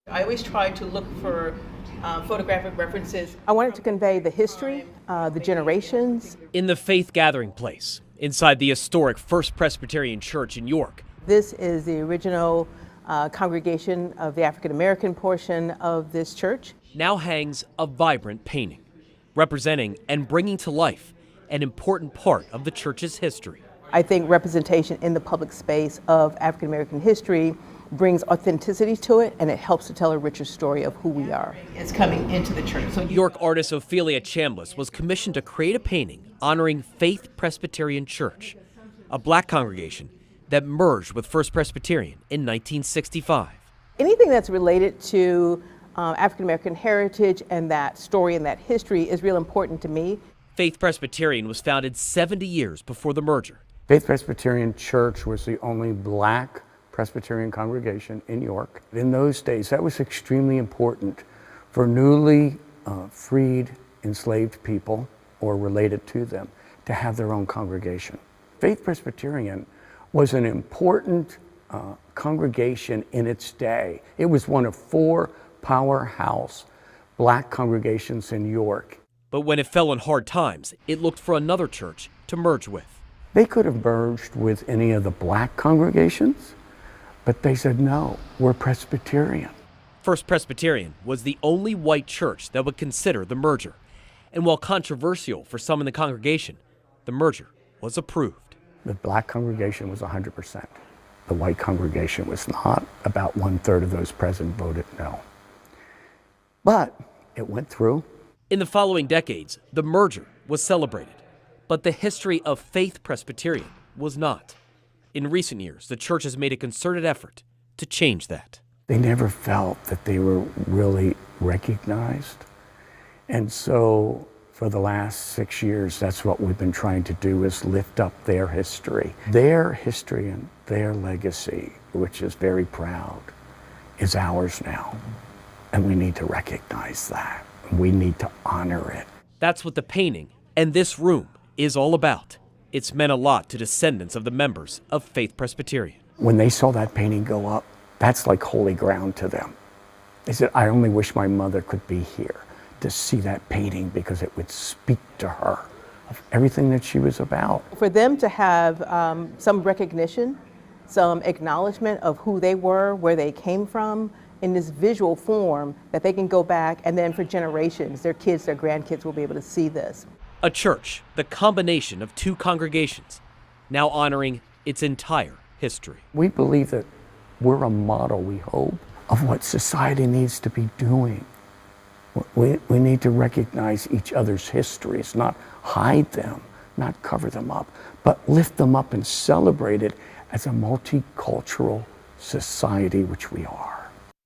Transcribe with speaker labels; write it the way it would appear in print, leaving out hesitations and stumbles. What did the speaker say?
Speaker 1: I always try to look for photographic references.
Speaker 2: I wanted to convey the history, the generations.
Speaker 3: In the faith gathering place, inside the historic First Presbyterian Church in York.
Speaker 2: This is the original congregation of the African American portion of this church.
Speaker 3: Now hangs a vibrant painting, representing and bringing to life an important part of the church's history.
Speaker 2: I think representation in the public space of African American history brings authenticity to it, and it helps to tell a richer story of who we are.
Speaker 1: It's coming into the church. So
Speaker 3: York artist Ophelia Chambliss was commissioned to create a painting honoring Faith Presbyterian Church, a black congregation that merged with First Presbyterian in 1965.
Speaker 2: Anything that's related to African American heritage and that story and that history is real important to me.
Speaker 3: Faith Presbyterian was founded 70 years before the merger.
Speaker 4: Faith Presbyterian Church was the only black Presbyterian congregation in York. In those days, that was extremely important for newly freed enslaved people or related to them to have their own congregation. Faith Presbyterian was an important congregation in its day. It was one of 4 powerhouse black congregations in York.
Speaker 3: But when it fell on hard times, it looked for another church to merge with.
Speaker 4: They could have merged with any of the black congregations, but they said, no, we're Presbyterian.
Speaker 3: First Presbyterian was the only white church that would consider the merger. And while controversial for some in the congregation, the merger was approved.
Speaker 4: The black congregation was 100%. The white congregation was not. About 1/3 of those present voted no. But it went through.
Speaker 3: In the following decades, the merger was celebrated, but the history of Faith Presbyterian was not. In recent years, the church has made a concerted effort to change that.
Speaker 4: They never felt that they were really recognized. And so for the last 6 years, that's what we've been trying to do, is lift up their history. Their history and their legacy, which is very proud, is ours now. And we need to recognize that. We need to honor it.
Speaker 3: That's what the painting and this room is all about. It's meant a lot to descendants of the members of Faith Presbyterian.
Speaker 4: When they saw that painting go up, that's like holy ground to them. They said, I only wish my mother could be here to see that painting, because it would speak to her of everything that she was about.
Speaker 2: For them to have some recognition, some acknowledgement of who they were, where they came from, in this visual form that they can go back, and then for generations, their kids, their grandkids will be able to see this.
Speaker 3: A church, the combination of 2 congregations, now honoring its entire history.
Speaker 4: We believe that we're a model, we hope, of what society needs to be doing. We need to recognize each other's histories, not hide them, not cover them up, but lift them up and celebrate it as a multicultural society, which we are.